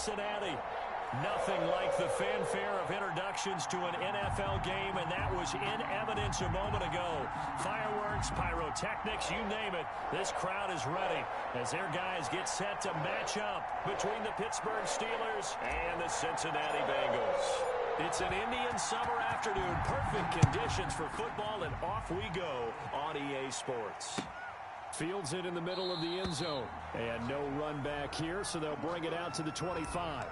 Cincinnati. Nothing like the fanfare of introductions to an NFL game, and that was in evidence a moment ago. Fireworks, pyrotechnics, you name it. This crowd is ready as their guys get set to match up between the Pittsburgh Steelers and the Cincinnati Bengals. It's an Indian summer afternoon. Perfect conditions for football, and off we go on EA Sports. Fields it in the middle of the end zone. And no run back here, so they'll bring it out to the 25.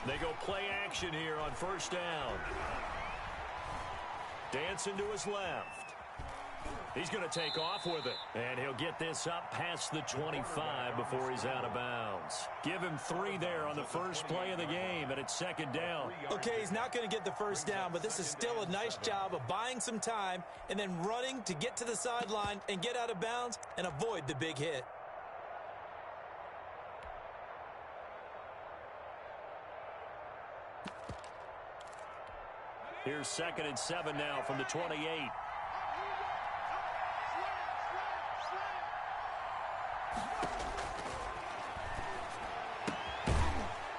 They go play action here on first down. Dancing to his left. He's going to take off with it. And he'll get this up past the 25 before he's out of bounds. Give him 3 there on the first play of the game, and it's second down. Okay, he's not going to get the first down, but this is still a nice job of buying some time and then running to get to the sideline and get out of bounds and avoid the big hit. Here's 2nd and 7 now from the 28.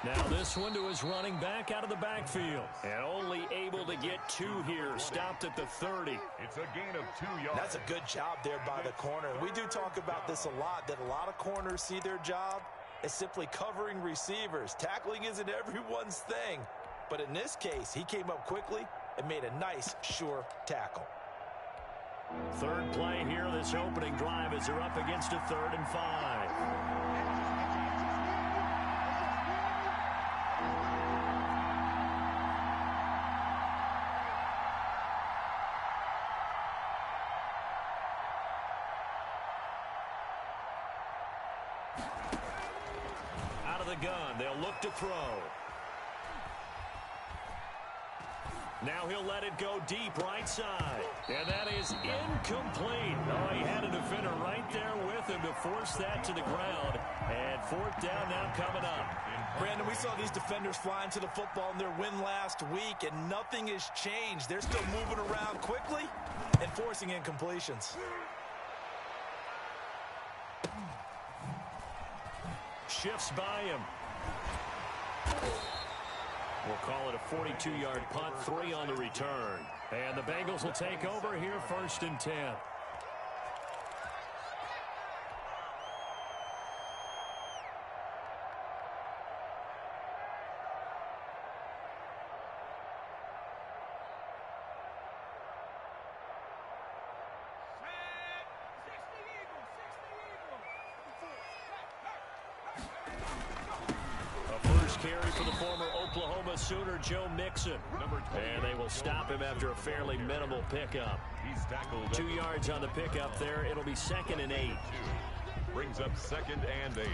Now this one to his running back out of the backfield. And only able to get 2 here. Stopped at the 30. It's a gain of 2 yards. That's a good job there by the corner. We do talk about this a lot, that a lot of corners see their job as simply covering receivers. Tackling isn't everyone's thing. But in this case, he came up quickly and made a nice, sure tackle. Third play here, this opening drive, as they're up against a 3rd and 5. Out of the gun, they'll look to throw. Now he'll let it go deep right side. And that is incomplete. Oh, he had a defender right there with him to force that to the ground. And 4th down now coming up. Brandon, we saw these defenders flying to the football in their win last week, and nothing has changed. They're still moving around quickly and forcing incompletions. Shifts by him. We'll call it a 42-yard punt, 3 on the return. And the Bengals will take over here, 1st and 10. Carry for the former Oklahoma Sooner, Joe Mixon. And they will stop him after a fairly minimal pickup. He's tackled 2 yards on the pickup there. It'll be 2nd and 8. Brings up 2nd and 8.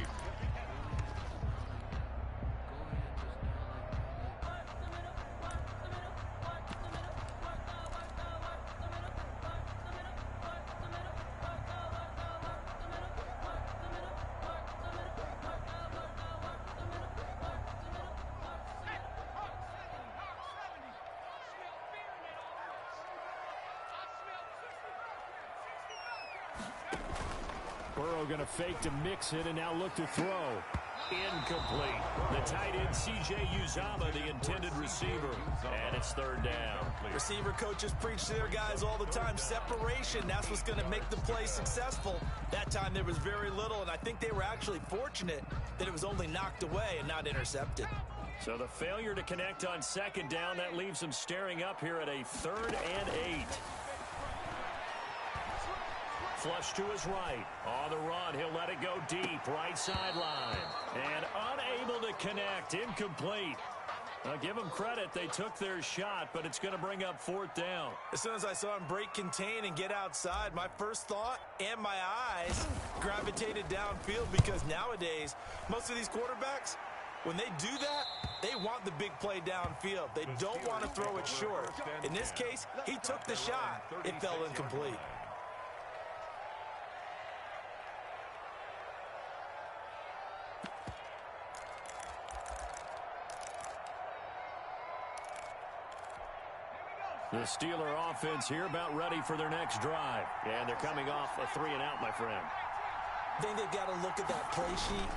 Burrow going to fake to mix it and now look to throw. Incomplete. The tight end, C.J. Uzama, the intended receiver. And it's 3rd down. Receiver coaches preach to their guys all the time. Separation, that's what's going to make the play successful. That time there was very little, and I think they were actually fortunate that it was only knocked away and not intercepted. So the failure to connect on 2nd down, that leaves them staring up here at a 3rd and 8. Flush to his right. On the run, he'll let it go deep. Right sideline. And unable to connect. Incomplete. Now give them credit. They took their shot, but it's going to bring up 4th down. As soon as I saw him break contain and get outside, my first thought and my eyes gravitated downfield, because nowadays, most of these quarterbacks, when they do that, they want the big play downfield. They don't want to throw it short. In this case, he took the shot. It fell incomplete. The Steeler offense here about ready for their next drive. And they're coming off a 3-and-out, my friend. I think they've got to look at that play sheet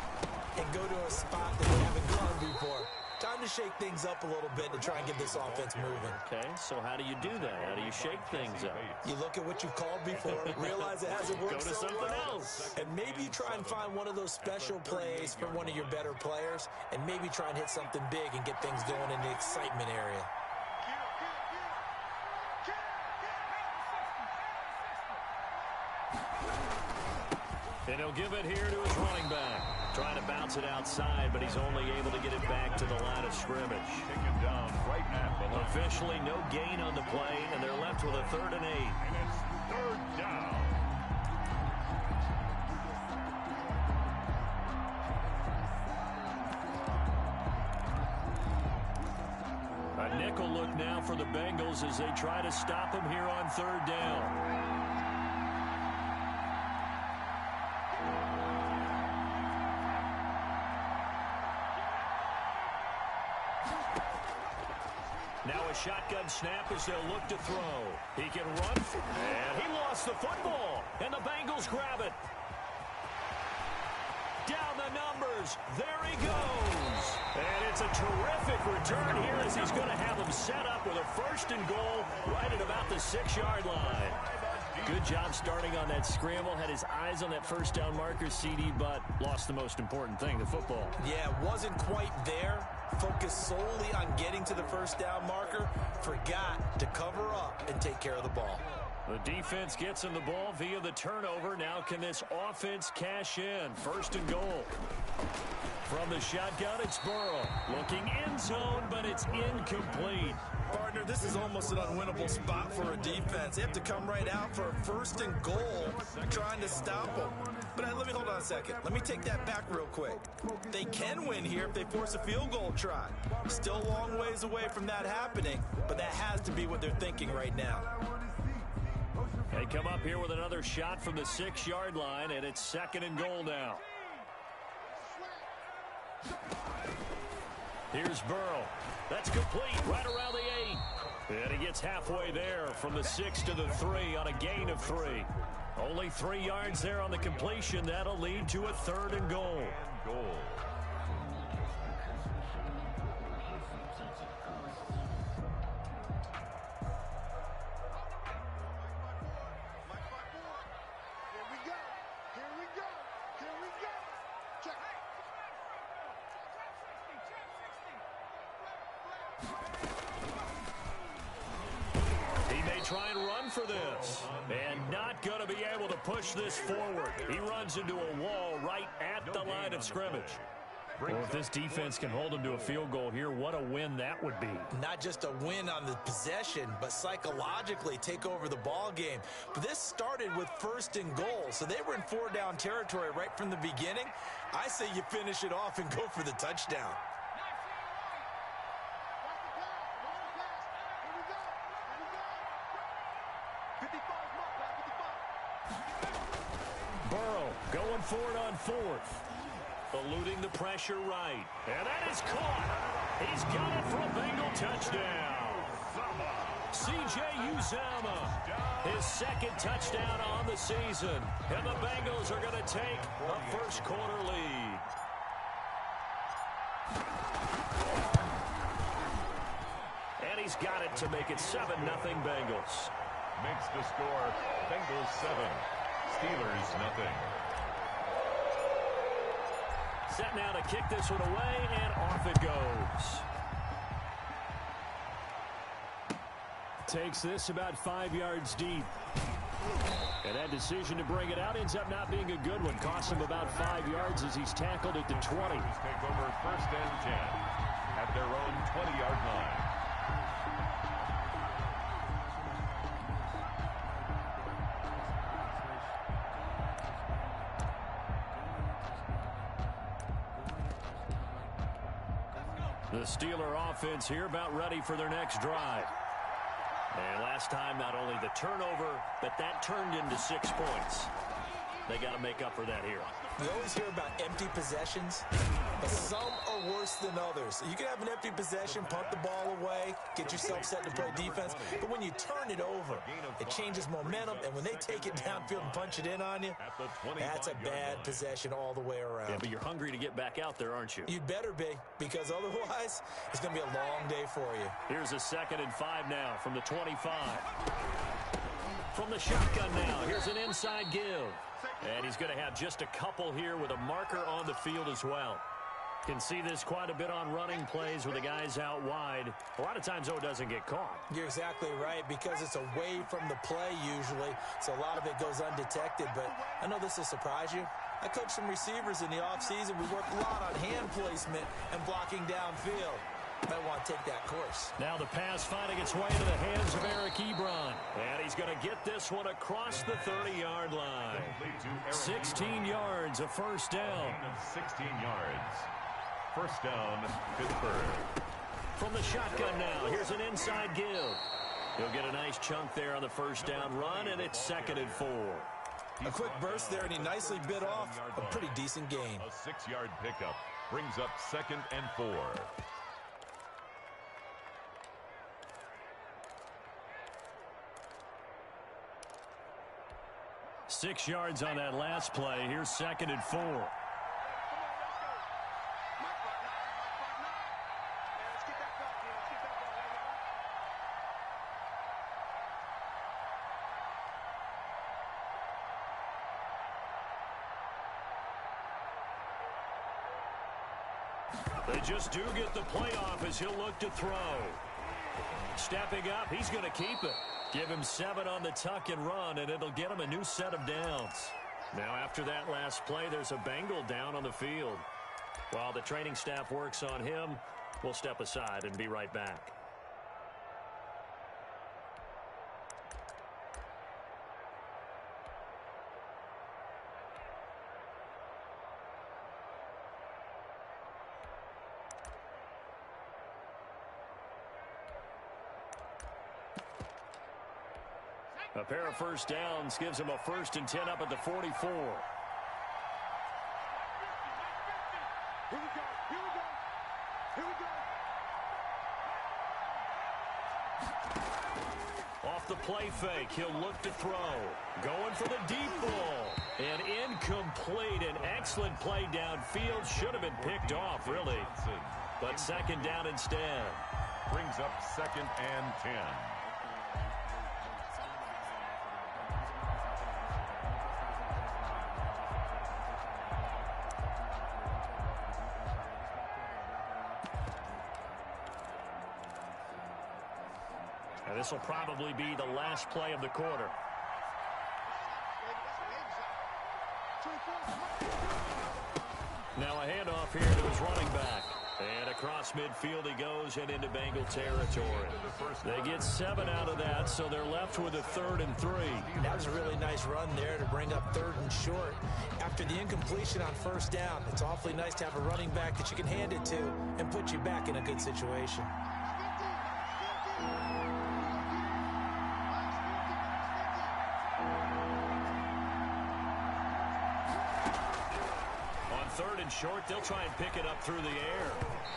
and go to a spot that they haven't gone before. Time to shake things up a little bit to try and get this offense moving. Okay, so how do you do that? How do you shake things up? You look at what you've called before, realize it hasn't worked Go to so something well, else. and maybe try and find one of those special plays from one of your better players, and maybe try and hit something big and get things going in the excitement area. And he'll give it here to his running back. Trying to bounce it outside, but he's only able to get it back to the line of scrimmage. Taken down right at the line. Officially no gain on the play, and they're left with a 3rd and 8. And it's 3rd down. A nickel look now for the Bengals as they try to stop him here on 3rd down. Now a shotgun snap as they'll look to throw. He can run, and he lost the football, and the Bengals grab it. Down the numbers. There he goes. And it's a terrific return here as he's going to have him set up with a 1st and goal right at about the 6-yard line. Good job starting on that scramble. Had his eyes on that 1st down marker, CD, but lost the most important thing, the football. Yeah, wasn't quite there. Focused solely on getting to the 1st down marker. Forgot to cover up and take care of the ball. The defense gets him the ball via the turnover. Now can this offense cash in? 1st and goal. From the shotgun, it's Burrow. Looking end zone, but it's incomplete. Partner, this is almost an unwinnable spot for a defense. They have to come right out for a 1st and goal, trying to stop them. But let me hold on a second. Let me take that back real quick. They can win here if they force a field goal try. Still a long ways away from that happening, but that has to be what they're thinking right now. They come up here with another shot from the 6-yard line, and it's 2nd and goal now. Here's Burrow. That's complete right around the 8. And he gets halfway there from the 6 to the 3 on a gain of 3. Only 3 yards there on the completion. That'll lead to a 3rd and goal. Try and run for this, and not going to be able to push this forward. He runs into a wall right at the line of scrimmage. Well, if this defense can hold him to a field goal here, what a win that would be. Not just a win on the possession, but psychologically take over the ball game. But this started with 1st and goal, so they were in 4-down territory right from the beginning. I say you finish it off and go for the touchdown. Burrow going for it on 4th. Eluding the pressure right. And that is caught. He's got it for a Bengal touchdown. C.J. Uzama, his 2nd touchdown on the season. And the Bengals are going to take a 1st quarter lead. And he's got it to make it 7-0 Bengals. Makes the score Bengals 7, Steelers nothing. Set now to kick this one away, and off it goes. Takes this about 5 yards deep. And that decision to bring it out ends up not being a good one. Costs him about 5 yards as he's tackled at the 20. Take over 1st and 10. at their own 20-yard line. The Steeler offense here about ready for their next drive. And last time, not only the turnover, but that turned into 6 points. They got to make up for that here. You always hear about empty possessions, but some are worse than others. You can have an empty possession, punt the ball away, get yourself set to play defense, but when you turn it over, it changes momentum, and when they take it downfield and punch it in on you, that's a bad possession all the way around. Yeah, but you're hungry to get back out there, aren't you? You'd better be, because otherwise, it's going to be a long day for you. Here's a 2nd and 5 now from the 25. From the shotgun now, here's an inside give. And he's going to have just a couple here with a marker on the field as well. Can see this quite a bit on running plays with the guys out wide. A lot of times, though, it doesn't get caught. You're exactly right, because it's away from the play usually, so a lot of it goes undetected. But I know this will surprise you. I coached some receivers in the offseason. We worked a lot on hand placement and blocking downfield. Might want to take that course. Now the pass finding its way into the hands of Eric Ebron. And he's going to get this one across the 30-yard line. 16 yards, a first down. 16 yards. First down, Pittsburgh. From the shotgun now, here's an inside give. He'll get a nice chunk there on the first down run, and it's 2nd and 4. A quick burst there, and he nicely bit off a pretty decent gain. A 6-yard pickup brings up 2nd and 4. 6 yards on that last play. Here's 2nd and 4. They just do get the playoff as he'll look to throw. Stepping up, he's going to keep it. Give him 7 on the tuck and run, and it'll get him a new set of downs. Now, after that last play, there's a Bengal down on the field. While the training staff works on him, we'll step aside and be right back. A pair of first downs gives him a 1st and 10 up at the 44. Off the play fake, he'll look to throw. Going for the deep ball. And incomplete. An excellent play downfield. Should have been picked off, really. But 2nd down instead. Brings up 2nd and 10. This will probably be the last play of the quarter. Now a handoff here to his running back. And across midfield he goes and into Bengal territory. They get 7 out of that, so they're left with a 3rd and 3. That was a really nice run there to bring up 3rd and short. After the incompletion on 1st down, it's awfully nice to have a running back that you can hand it to and put you back in a good situation. Short, they'll try and pick it up through the air.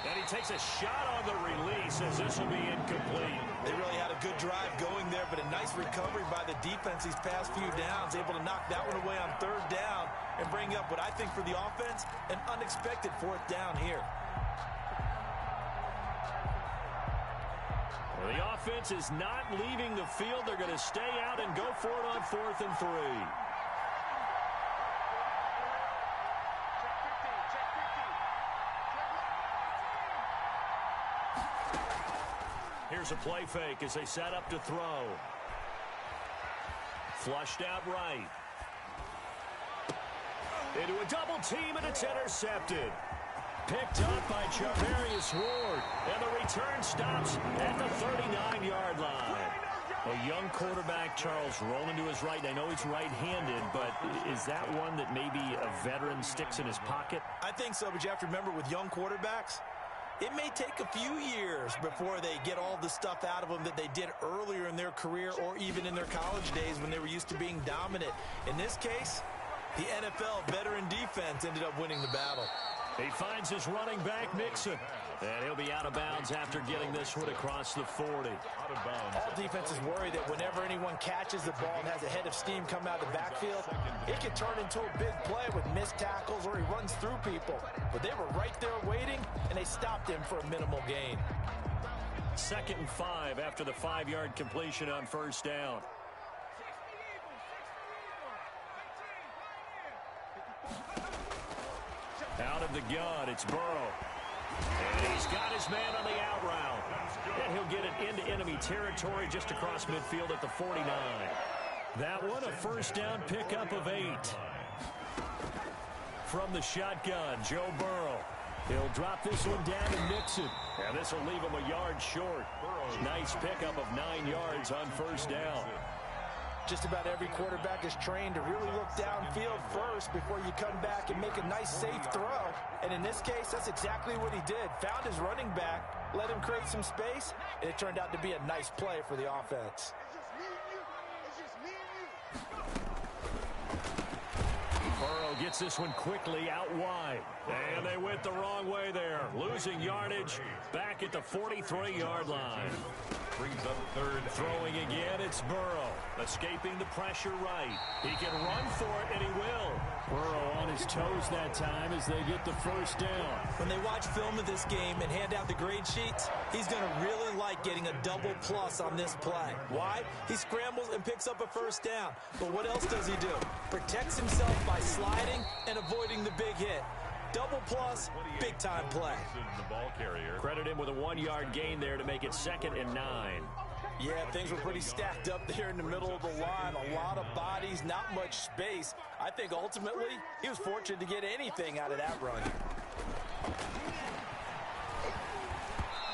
And he takes a shot on the release as this will be incomplete. They really had a good drive going there, but a nice recovery by the defense these past few downs, able to knock that one away on 3rd down and bring up what I think for the offense, an unexpected 4th down here. Well, the offense is not leaving the field. They're going to stay out and go for it on 4th and 3. Here's a play fake as they set up to throw. Flushed out right. Into a double team, and it's intercepted. picked up by Charvarius Ward. And the return stops at the 39-yard line. A young quarterback, Charles, rolling to his right. I know he's right-handed, but is that one that maybe a veteran sticks in his pocket? I think so, but you have to remember with young quarterbacks, it may take a few years before they get all the stuff out of them that they did earlier in their career or even in their college days when they were used to being dominant. In this case, the NFL veteran defense ended up winning the battle. He finds his running back, Mixon. And he'll be out of bounds after getting this one across the 40. All defenses worry that whenever anyone catches the ball and has a head of steam come out of the backfield, it can turn into a big play with missed tackles or he runs through people. But they were right there waiting, and they stopped him for a minimal gain. 2nd and 5 after the 5-yard completion on first down. Out of the gun, it's Burrow. And he's got his man on the out route. And he'll get it into enemy territory just across midfield at the 49. That one, a first down pickup of 8. From the shotgun, Joe Burrow. He'll drop this one down to Mixon. And this will leave him a yard short. Nice pickup of 9 yards on first down. Just about every quarterback is trained to really look downfield first before you come back and make a nice, safe throw. And in this case, that's exactly what he did. Found his running back, let him create some space, and it turned out to be a nice play for the offense. Burrow gets this one quickly out wide. And they went the wrong way there. Losing yardage back at the 43-yard line. Brings up 3rd. Throwing again, it's Burrow. Escaping the pressure right. He can run for it, and he will. Burrow on his toes that time as they get the first down. When they watch film of this game and hand out the grade sheets, he's going to really like getting a double plus on this play. Why? He scrambles and picks up a first down. But what else does he do? Protects himself by sliding and avoiding the big hit. Double plus, big-time play. The ball carrier. Credit him with a 1-yard gain there to make it 2nd and 9. Yeah, things were pretty stacked up there in the middle of the line. A lot of bodies, not much space. I think ultimately he was fortunate to get anything out of that run.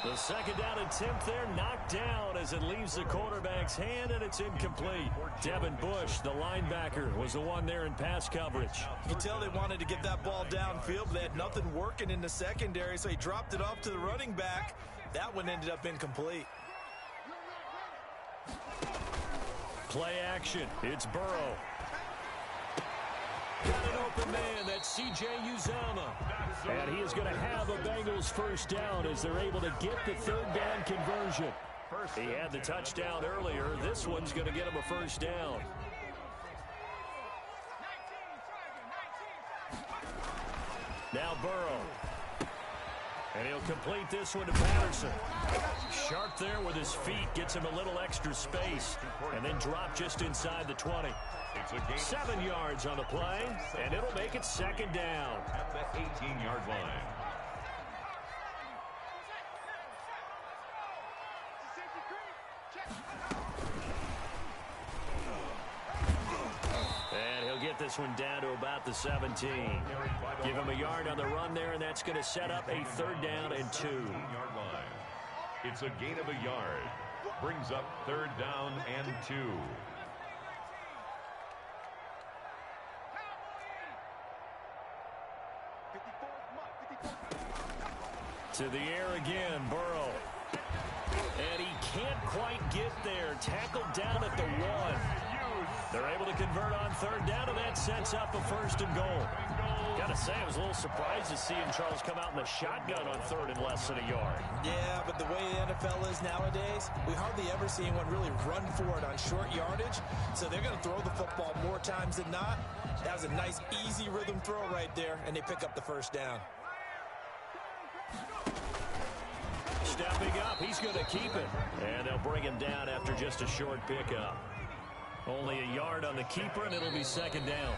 The 2nd down attempt there knocked down as it leaves the quarterback's hand, and it's incomplete. Devin Bush, the linebacker, was the one there in pass coverage. You can tell they wanted to get that ball downfield, but they had nothing working in the secondary, so he dropped it off to the running back. That one ended up incomplete. Play action. It's Burrow. Got an open man. That's C.J. Uzomah. And he is going to have a Bengals first down as they're able to get the 3rd down conversion. He had the touchdown earlier. This one's going to get him a first down. Now Burrow. And he'll complete this one to Patterson. Sharp there with his feet. Gets him a little extra space. And then drop just inside the 20. 7 yards on the play. And it'll make it 2nd down. At the 18-yard line. And he'll get this one down to about the 17. Give him a yard on the run there, and that's going to set up a 3rd down and 2. 18-yard line. It's a gain of a yard. Brings up 3rd down and 2. To the air again, Burrow. And he can't quite get there. Tackled down at the 1. They're able to convert on 3rd down, and that sets up a 1st and goal. Gotta say, I was a little surprised to see him, Charles, come out in the shotgun on 3rd and less than a yard. Yeah, but the way the NFL is nowadays, we hardly ever see anyone really run for it on short yardage. So they're going to throw the football more times than not. That was a nice, easy rhythm throw right there, and they pick up the 1st down. Stepping up, he's going to keep it. And they'll bring him down after just a short pickup. Only a yard on the keeper, and it'll be 2nd down.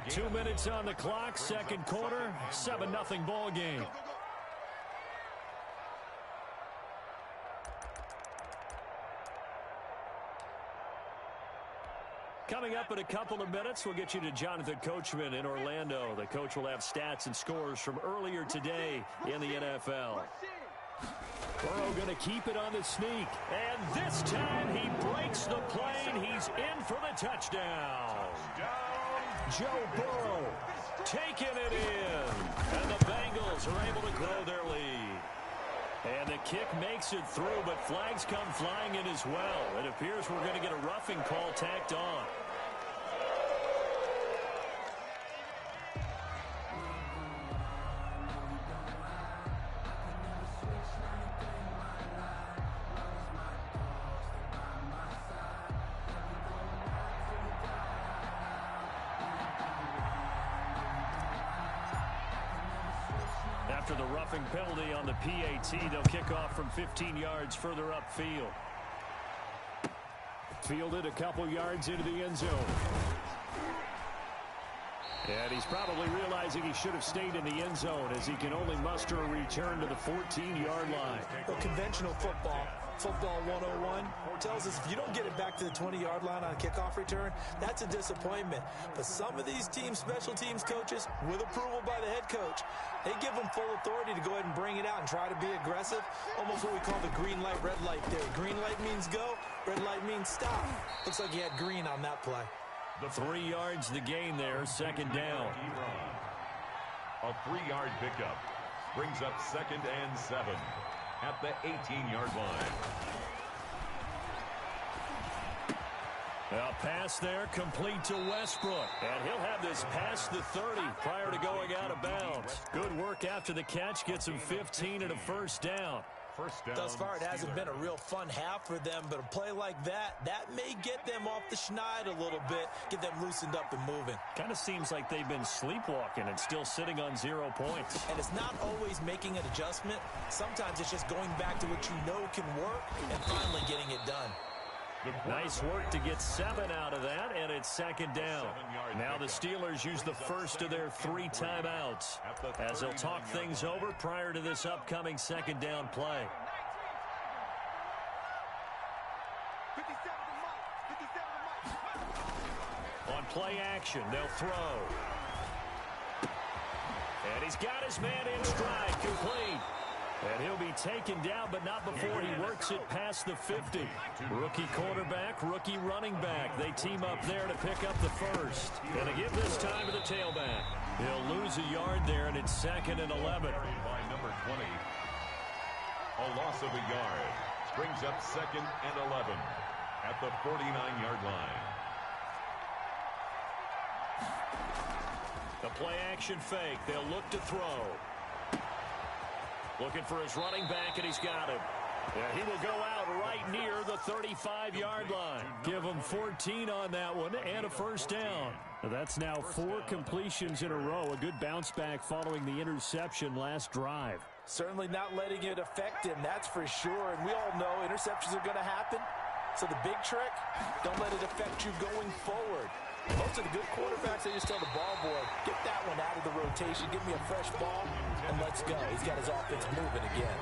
2 minutes on the clock, 2nd quarter, 7-0 ball game. Coming up in a couple of minutes, we'll get you to Jonathan Coachman in Orlando. The coach will have stats and scores from earlier today in the NFL. Burrow going to keep it on the sneak. And this time he breaks the plane. He's in for the touchdown. Joe Burrow taking it in. And the Bengals are able to grow their lead. And the kick makes it through, but flags come flying in as well. It appears we're going to get a roughing call tacked on. After the roughing penalty on the PAT, they'll kick off from 15 yards further upfield. Fielded a couple yards into the end zone. And he's probably realizing he should have stayed in the end zone as he can only muster a return to the 14-yard line. Well, conventional football 101 tells us if you don't get it back to the 20-yard line on a kickoff return, that's a disappointment. But some of these teams, special teams coaches, with approval by the head coach, they give them full authority to go ahead and bring it out and try to be aggressive. Almost what we call the green light, red light theory. Green light means go, red light means stop. Looks like he had green on that play. The 3 yards the gain there, second down. A 3-yard pickup brings up 2nd and 7 at the 18-yard line. A pass there complete to Westbrook. And he'll have this past the 30 prior to going out of bounds. Good work after the catch. Gets him 15 and a first down. Thus far, it hasn't been a real fun half for them, but a play like that may get them off the schneid a little bit, get them loosened up and moving. Kind of seems like they've been sleepwalking and still sitting on 0 points. And it's not always making an adjustment. Sometimes it's just going back to what you know can work and finally getting it done. Nice work to get 7 out of that, and it's second down. Now the Steelers use the first of their 3 timeouts as they'll talk things over prior to this upcoming second down play. On play action, they'll throw. And he's got his man in stride, complete. And he'll be taken down, but not before he works it past the 50. Rookie quarterback, rookie running back. They team up there to pick up the first. And to give this time to the tailback. He'll lose a yard there, and it's 2nd and 11. By number 20. A loss of a yard brings up 2nd and 11 at the 49-yard line. The play action fake. They'll look to throw. Looking for his running back, and he's got him. Yeah, he will go out right near the 35-yard line. Give him 14 on that one and a first down. That's now 4 completions in a row. A good bounce back following the interception last drive. Certainly not letting it affect him, that's for sure. And we all know interceptions are going to happen. So the big trick, don't let it affect you going forward. Most of the good quarterbacks, they just tell the ball boy, get that one out of the rotation, give me a fresh ball, and let's go. He's got his offense moving again.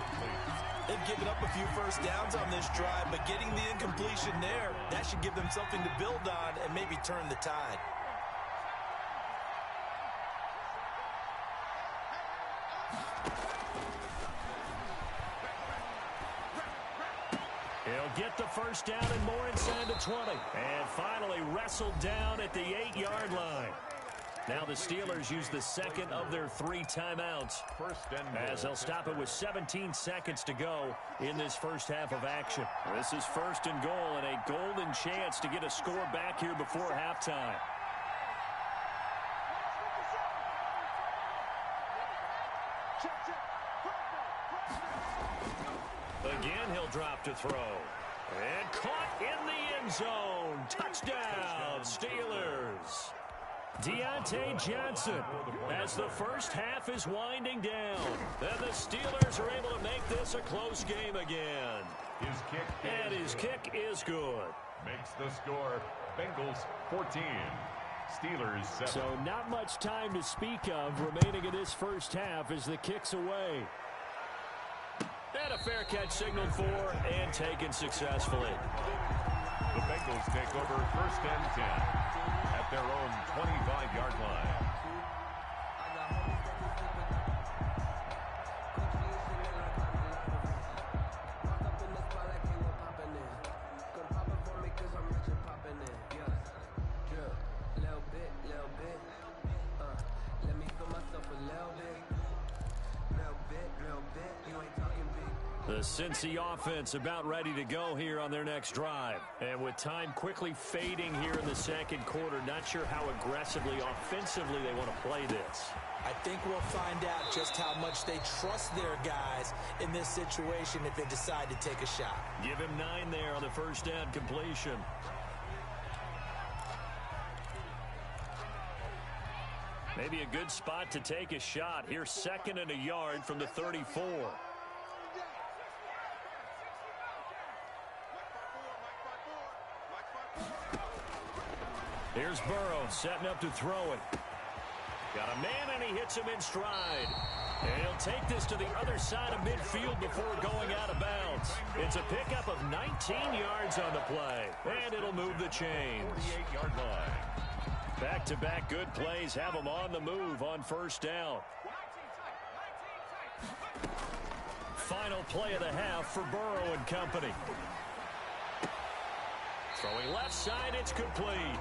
They've given up a few first downs on this drive, but getting the incompletion there, that should give them something to build on and maybe turn the tide. He'll get the first down and more inside the 20. And finally wrestled down at the 8-yard line. Now the Steelers use the second of their 3 timeouts as they'll stop it with 17 seconds to go in this first half of action. This is 1st and goal and a golden chance to get a score back here before halftime. Again, he'll drop to throw. And caught in the end zone. Touchdown, Steelers. Deontay Johnson as the first half is winding down. And the Steelers are able to make this a close game again. His kick is good. Makes the score Bengals 14. Steelers 7. So not much time to speak of remaining in this first half as the kick's away. And a fair catch signaled for and taken successfully. The Bengals Bengals take over 1st and 10 at their own 25-yard line. The Cincy offense about ready to go here on their next drive. And with time quickly fading here in the second quarter, not sure how aggressively, offensively they want to play this. I think we'll find out just how much they trust their guys in this situation if they decide to take a shot. Give him 9 there on the first down completion. Maybe a good spot to take a shot. Here's 2nd and a yard from the 34. Here's Burrow setting up to throw it. Got a man, and he hits him in stride. And he'll take this to the other side of midfield before going out of bounds. It's a pickup of 19 yards on the play, and it'll move the chains. 48-yard line. Back-to-back good plays have them on the move on first down. Final play of the half for Burrow and company. Throwing left side, it's complete.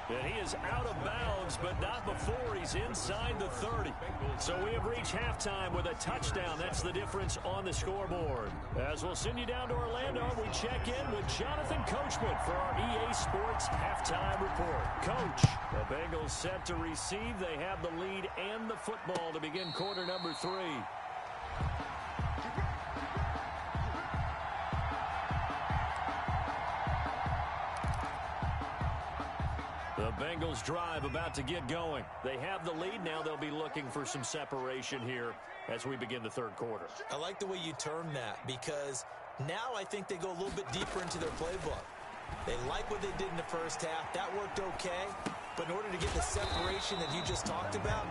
And he is out of bounds, but not before he's inside the 30. So we have reached halftime with a touchdown. That's the difference on the scoreboard. As we'll send you down to Orlando, we check in with Jonathan Coachman for our EA Sports Halftime Report. Coach, the Bengals set to receive. They have the lead and the football to begin quarter number 3. The Bengals drive about to get going. They have the lead now. They'll be looking for some separation here as we begin the third quarter. I like the way you term that because now I think they go a little bit deeper into their playbook. They like what they did in the first half. That worked okay. But in order to get the separation that you just talked about,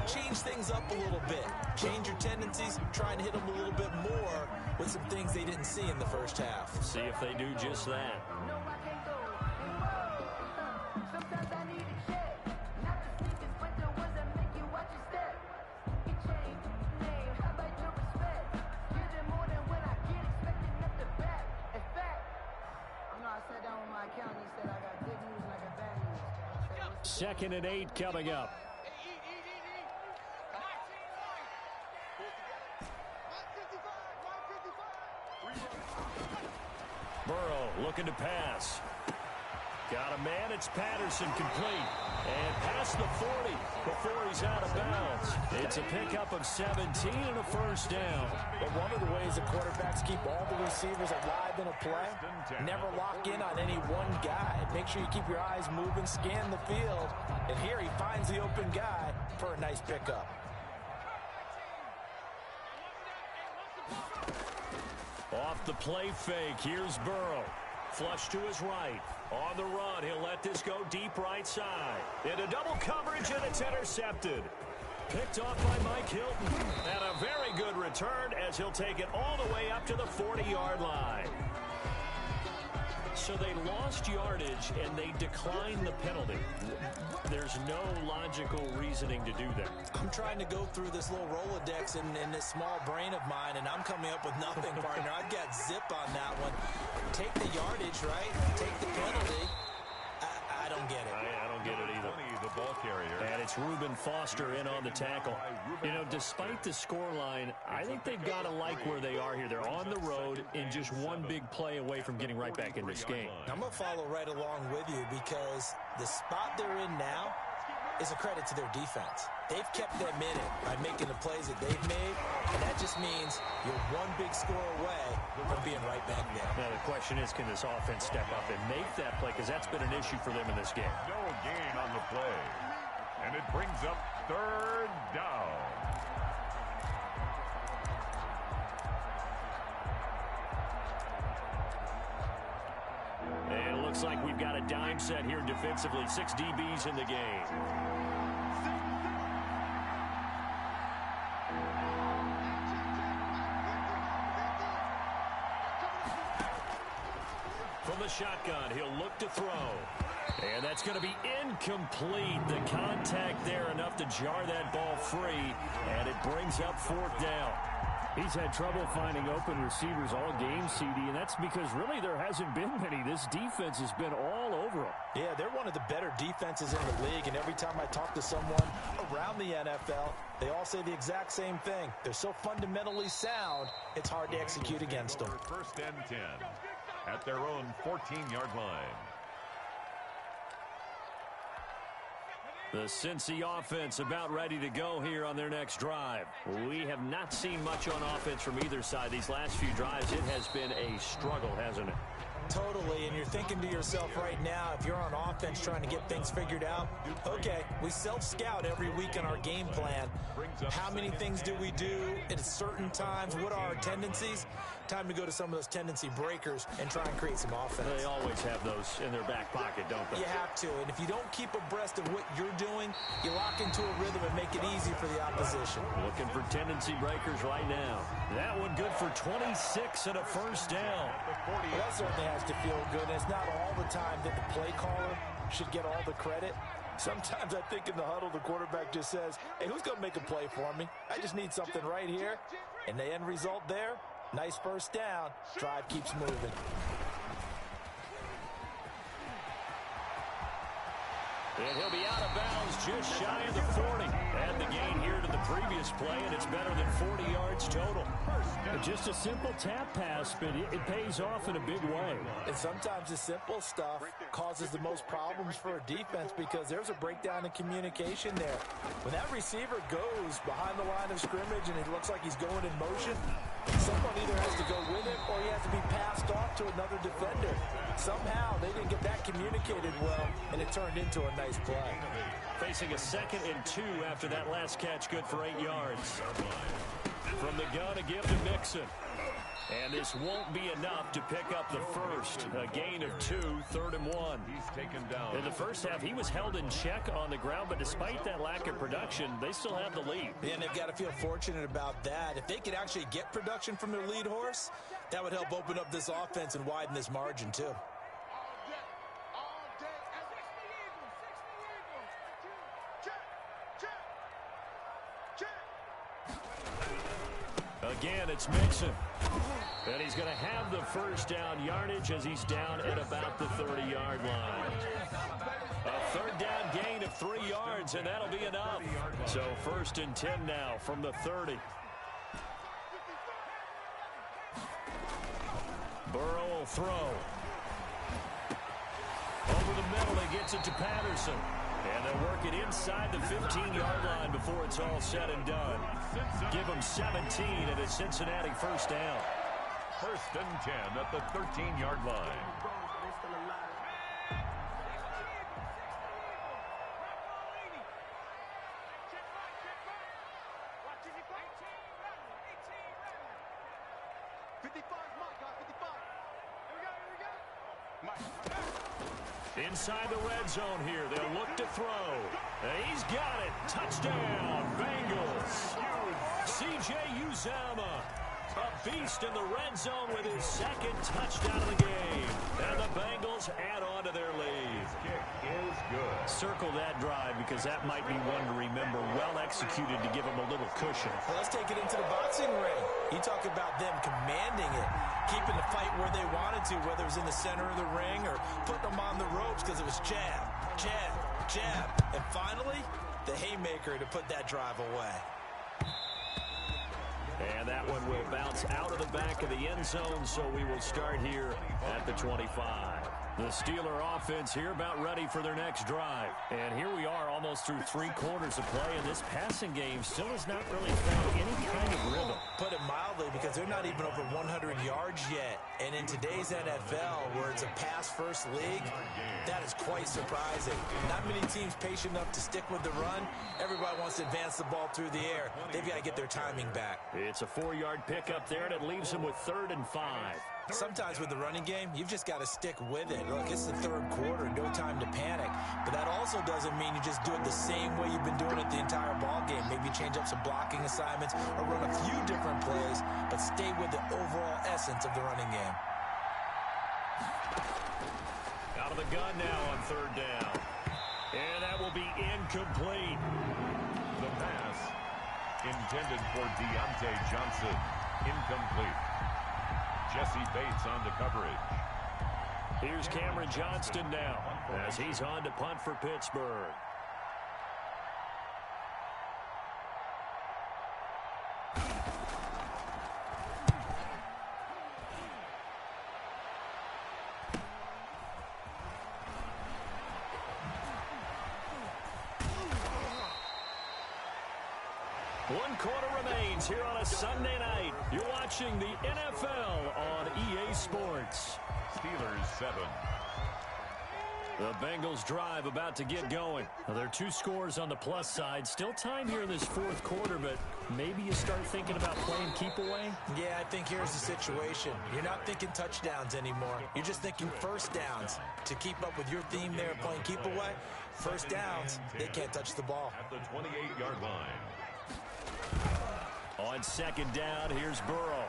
change things up a little bit. Change your tendencies. Try and hit them a little bit more with some things they didn't see in the first half. See if they do just that. Second and 8 coming up. Burrow looking to pass. Got a man. It's Patterson complete. And past the 40 before he's out of bounds. It's a pickup of 17 and a first down. But one of the ways the quarterbacks keep all the receivers alive in a play, never lock in on any one guy. Make sure you keep your eyes moving, scan the field. And here he finds the open guy for a nice pickup. Off the play fake, here's Burrow. Flush to his right. On the run, he'll let this go deep right side. Into double coverage, and it's intercepted. Picked off by Mike Hilton. And a very good return as he'll take it all the way up to the 40-yard line. So they lost yardage, and they declined the penalty. There's no logical reasoning to do that. I'm trying to go through this little Rolodex in this small brain of mine, and I'm coming up with nothing, partner. I've got zip on that one. Take the yardage, right? Take the penalty. I don't get it. I don't get it either. The ball carrier. And it's Reuben Foster in on the tackle. You know, despite the scoreline, I think they've got to like where they are here. They're on the road and just one big play away from getting right back in this game. I'm going to follow right along with you because the spot they're in now is a credit to their defense. They've kept them in it by making the plays that they've made, and that just means you're one big score away from being right back there. Now, the question is, can this offense step up and make that play? Because that's been an issue for them in this game. No gain on the play. And it brings up third down. And it looks like we've got a dime set here defensively. 6 DBs in the game. From the shotgun, he'll look to throw. And that's going to be incomplete. The contact there enough to jar that ball free, and it brings up fourth down. He's had trouble finding open receivers all game, CD, and that's because really there hasn't been many. This defense has been all over him. Yeah, they're one of the better defenses in the league, and every time I talk to someone around the NFL, they all say the exact same thing. They're so fundamentally sound, it's hard to execute against them. First and 10 at their own 14-yard line. The Cincy offense about ready to go here on their next drive. We have not seen much on offense from either side. These last few drives, it has been a struggle, hasn't it? Totally, and you're thinking to yourself right now, if you're on offense trying to get things figured out, okay, we self-scout every week in our game plan. How many things do we do at certain times? What are our tendencies? Time to go to some of those tendency breakers and try and create some offense. They always have those in their back pocket, don't they? You have to, and if you don't keep abreast of what you're doing, you lock into a rhythm and make it easy for the opposition. Looking for tendency breakers right now. That one good for 26 and a first down. Well, that certainly has to feel good, and it's not all the time that the play caller should get all the credit. Sometimes I think in the huddle, the quarterback just says, hey, who's going to make a play for me? I just need something right here. And the end result there, nice first down. Drive keeps moving. And he'll be out of bounds just shy of the 40. Add the gain here to the previous play, and it's better than 40 yards total. Just a simple tap pass, but it pays off in a big way. And sometimes the simple stuff causes the most problems for a defense because there's a breakdown in communication there. When that receiver goes behind the line of scrimmage and it looks like he's going in motion, someone either has to go with it or he has to be passed off to another defender. Somehow they didn't get that communicated well, and it turned into a nice play. Facing a 2nd and 2 after that last catch, good for 8 yards. From the gun, a give to Mixon. And this won't be enough to pick up the first. A gain of 2, 3rd and 1. He's taken down. In the first half, he was held in check on the ground, but despite that lack of production, they still have the lead. And they've got to feel fortunate about that. If they could actually get production from their lead horse, that would help open up this offense and widen this margin, too. Again, it's Mixon. And he's going to have the first down yardage as he's down at about the 30-yard line. A 3rd down gain of 3 yards, and that'll be enough. So 1st and 10 now from the 30. Burrow will throw. Over the middle, he gets it to Patterson. And they'll work it inside the 15-yard line before it's all said and done. Give them 17 and a Cincinnati first down. 1st and 10 at the 13-yard line. Inside the red zone here. They'll look to throw. He's got it. Touchdown, Bengals. C.J. Uzomah, a beast in the red zone with his 2nd touchdown of the game. And the Bengals add on to their lead. Kick is good. Circle that drive because that might be one to remember. Well executed to give them a little cushion. Well, let's take it into the boxing ring. You talk about them commanding it, keeping the fight where they wanted to, whether it was in the center of the ring or putting them on the ropes because it was jab, jab, jab. And finally, the haymaker to put that drive away. And that one will bounce out of the back of the end zone, so we will start here at the 25. The Steeler offense here about ready for their next drive. And here we are almost through 3 quarters of play, and this passing game still has not really found any kind of rhythm. Put it mildly, because they're not even over 100 yards yet. And in today's NFL, where it's a pass-first league, that is quite surprising. Not many teams patient enough to stick with the run. Everybody wants to advance the ball through the air. They've got to get their timing back. It's a 4-yard pickup there, and it leaves them with 3rd and 5. Sometimes with the running game, you've just got to stick with it. Look, it's the 3rd quarter, no time to panic. But that also doesn't mean you just do it the same way you've been doing it the entire ball game. Maybe change up some blocking assignments or run a few different plays, but stay with the overall essence of the running game. Out of the gun now on third down. And that will be incomplete. The pass intended for Deontay Johnson. Incomplete. Jesse Bates on the coverage. Here's Cameron Johnston now as he's on to punt for Pittsburgh. One quarter remains here on a Sunday night. You're watching the NFL on EA Sports. Steelers 7. The Bengals drive about to get going. Now, there are 2 scores on the plus side. Still time here in this fourth quarter, but maybe you start thinking about playing keep away? Yeah, I think here's the situation. You're not thinking touchdowns anymore. You're just thinking first downs. To keep up with your theme there playing keep away, first downs, they can't touch the ball. At the 28-yard line. On second down, here's Burrow.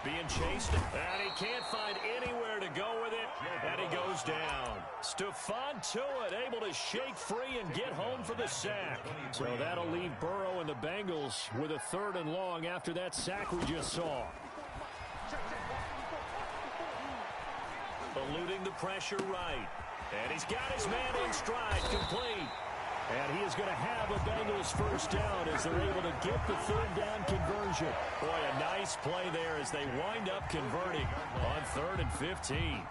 Being chased, and he can't find anywhere to go with it, and he goes down. Stephon Tuitt able to shake free and get home for the sack. So that'll leave Burrow and the Bengals with a 3rd and long after that sack we just saw. Eluding the pressure right. And he's got his man in stride, complete. And he is going to have a Bengals first down as they're able to get the 3rd down conversion. Boy, a nice play there as they wind up converting on 3rd and 15.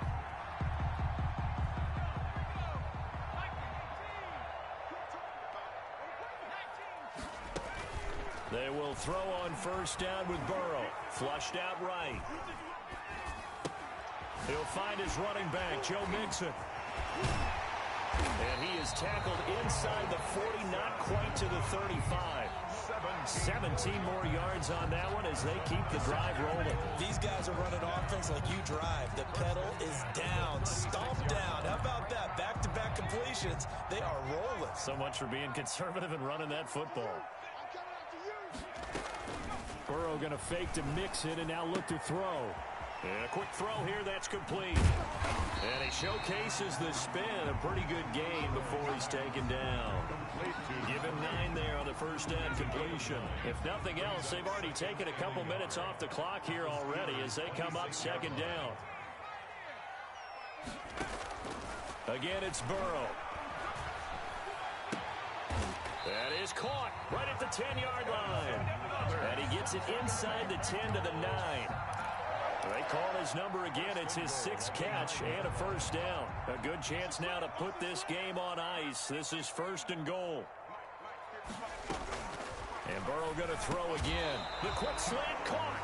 They will throw on first down with Burrow. Flushed out right. He'll find his running back, Joe Mixon. And he is tackled inside the 40, not quite to the 35. 17 more yards on that one as they keep the drive rolling. These guys are running offense like you drive. The pedal is down, stomped down. How about that? Back-to-back completions. They are rolling. So much for being conservative and running that football. Burrow going to fake to mix it and now look to throw. And a quick throw here, that's complete. And he showcases the spin. A pretty good game before he's taken down. Give him 9 there on the first down completion. If nothing else, they've already taken a couple minutes off the clock here already as they come up second down. Again, it's Burrow. That is caught right at the 10-yard line. And he gets it inside the 10 to the 9. They call his number again. It's his 6th catch and a first down. A good chance now to put this game on ice. This is 1st and goal. And Burrow going to throw again. The quick slant caught.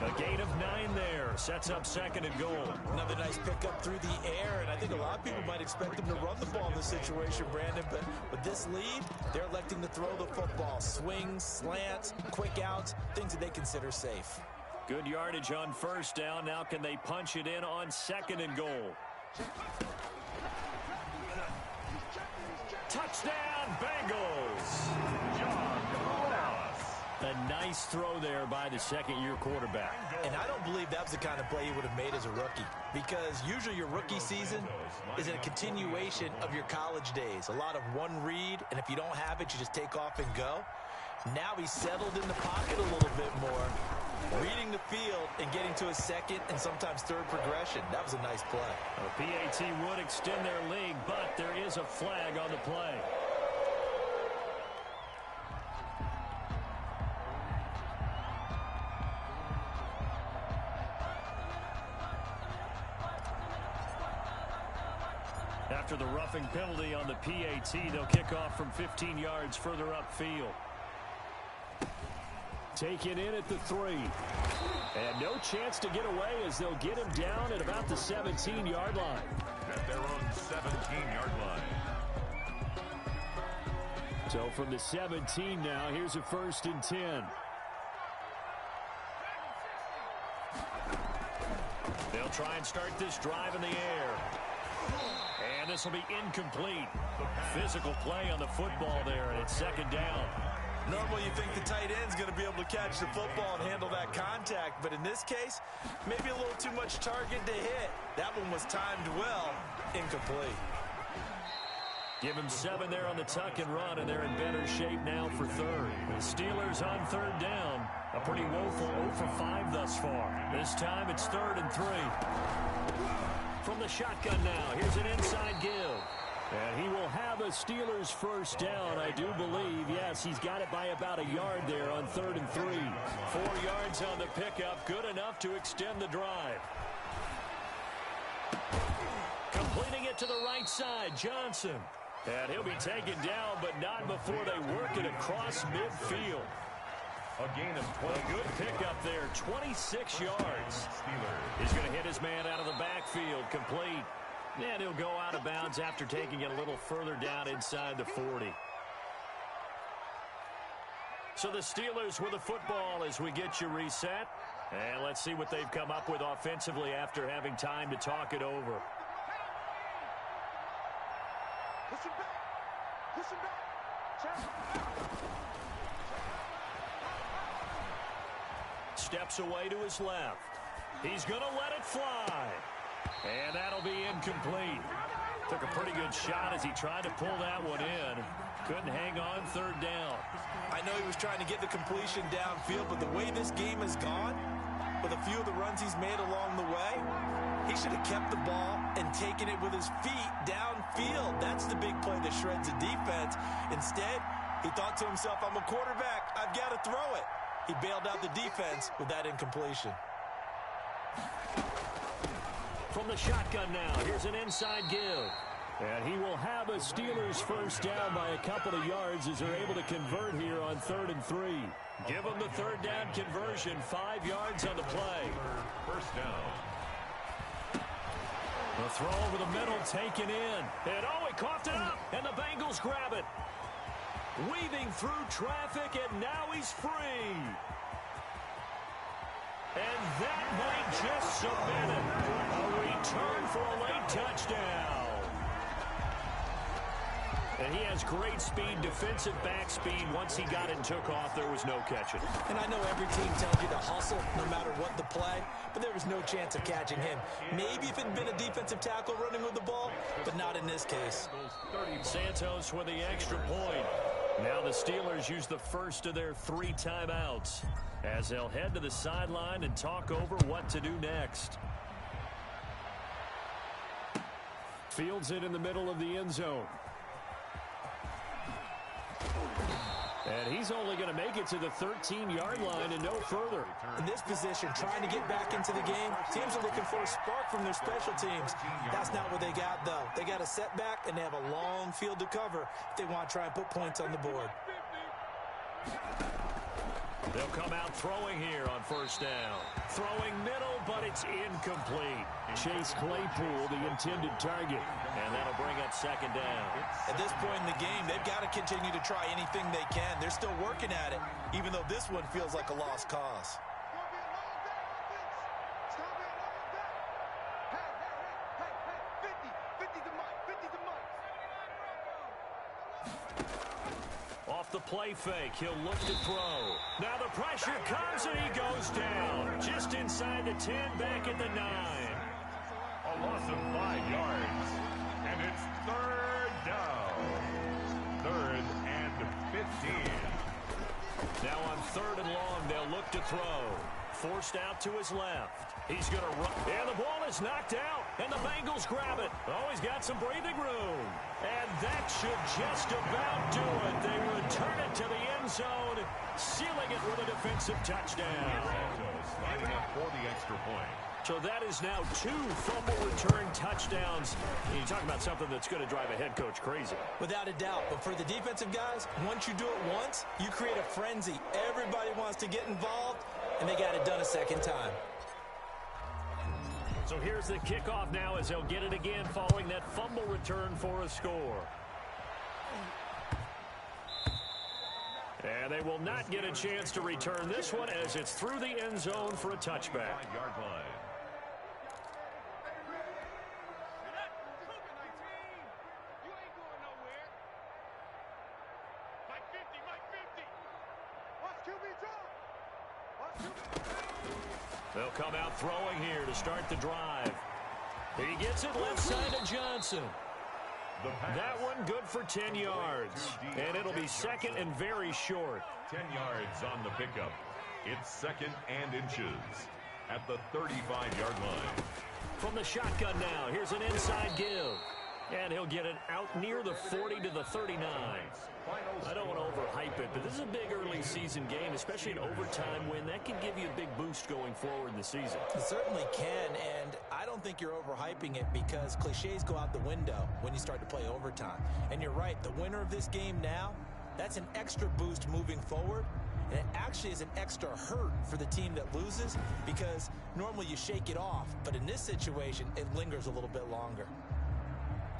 A gain of 9 there. Sets up 2nd and goal. Another nice pickup through the air, and I think a lot of people might expect him to run the ball in this situation, Brandon, but with this lead, they're electing to throw the football. Swings, slants, quick outs, things that they consider safe. Good yardage on first down. Now can they punch it in on 2nd and goal? Touchdown, Bengals! A nice throw there by the second-year quarterback. And I don't believe that was the kind of play he would have made as a rookie, because usually your rookie season is a continuation of your college days. A lot of one read, and if you don't have it, you just take off and go. Now he's settled in the pocket a little bit more, reading the field and getting to a 2nd and sometimes 3rd progression. That was a nice play. A PAT would extend their lead, but there is a flag on the play. After the roughing penalty on the PAT, they'll kick off from 15 yards further upfield. Taken in at the 3. And no chance to get away as they'll get him down at about the 17-yard line. At their own 17-yard line. So from the 17 now, here's a 1st and 10. They'll try and start this drive in the air. And this will be incomplete. Physical play on the football there, and it's 2nd down. Normally you think the tight end's going to be able to catch the football and handle that contact, but in this case, maybe a little too much target to hit. That one was timed well, incomplete. Give him 7 there on the tuck and run, and they're in better shape now for third. The Steelers on third down. A pretty woeful 0 for 5 thus far. This time it's 3rd and 3. From the shotgun now, here's an inside give. And he will have a Steelers first down, I do believe. Yes, he's got it by about a yard there on 3rd and 3. 4 yards on the pickup, good enough to extend the drive. Completing it to the right side, Johnson. And he'll be taken down, but not before they work it across midfield. A gain of 20. A good pickup there, 26 yards. He's going to hit his man out of the backfield, complete. And he'll go out of bounds after taking it a little further down inside the 40. So the Steelers with the football as we get you reset. And let's see what they've come up with offensively after having time to talk it over. Push him back. Push him back. Steps away to his left. He's going to let it fly. And that'll be incomplete. Took a pretty good shot as he tried to pull that one in. Couldn't hang on 3rd down. I know he was trying to get the completion downfield, but the way this game has gone, with a few of the runs he's made along the way, he should have kept the ball and taken it with his feet downfield. That's the big play that shreds a defense. Instead, he thought to himself, I'm a quarterback. I've got to throw it. He bailed out the defense with that incompletion. From the shotgun now, here's an inside give. And he will have a Steelers first down by a couple of yards as they're able to convert here on 3rd and 3. Give them the 3rd down conversion, 5 yards on the play. First down. The throw over the middle taken in. And he coughed it up, and the Bengals grab it. Weaving through traffic, and now he's free. And that might just cement it. A return for a late touchdown. And he has great speed, defensive back speed. Once he got it and took off, there was no catching. And I know every team tells you to hustle no matter what the play, but there was no chance of catching him. Maybe if it had been a defensive tackle running with the ball, but not in this case. Santos with the extra point. Now the Steelers use the first of their 3 timeouts as they'll head to the sideline and talk over what to do next. Fields it in the middle of the end zone. And he's only going to make it to the 13-yard line and no further. In this position, trying to get back into the game, teams are looking for a spark from their special teams. That's not what they got, though. They got a setback, and they have a long field to cover if they want to try and put points on the board. They'll come out throwing here on first down. Throwing middle, but it's incomplete. Chase Claypool, the intended target. And that'll bring up 2nd down. At this point in the game, they've got to continue to try anything they can. They're still working at it, even though this one feels like a lost cause. Off the play fake, he'll look to throw. Now the pressure comes and he goes down. Just inside the 10, back at the 9. A loss of 5 yards. And it's 3rd down. 3rd and 15. Now on 3rd and long, they'll look to throw. Forced out to his left. He's going to run. And the ball is knocked out. And the Bengals grab it. Oh, he's got some breathing room. And that should just about do it. They return it to the end zone, sealing it with a defensive touchdown. Santos lining up for the extra point. So that is now 2 fumble return touchdowns. And you talk about something that's going to drive a head coach crazy. Without a doubt. But for the defensive guys, once you do it once, you create a frenzy. Everybody wants to get involved, and they got it done a second time. So here's the kickoff now as they'll get it again following that fumble return for a score. And they will not get a chance to return this one as it's through the end zone for a touchback. 5-yard line. They'll come out throwing here to start the drive. He gets it left side to Johnson. That one good for 10 yards. And it'll be second and very short. 10 yards on the pickup. It's second and inches at the 35-yard line. From the shotgun now, here's an inside give. And he'll get it out near the 40 to the 39. I don't want to overhype it, but this is a big early season game, especially an overtime win. That can give you a big boost going forward in the season. It certainly can, and I don't think you're overhyping it because cliches go out the window when you start to play overtime. And you're right, the winner of this game now, that's an extra boost moving forward. And it actually is an extra hurt for the team that loses because normally you shake it off. But in this situation, it lingers a little bit longer.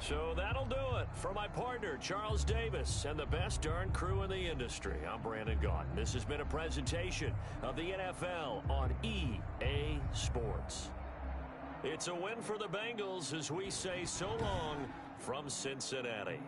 So that'll do it for my partner, Charles Davis, and the best darn crew in the industry. I'm Brandon Gaudin. This has been a presentation of the NFL on EA Sports. It's a win for the Bengals as we say so long from Cincinnati.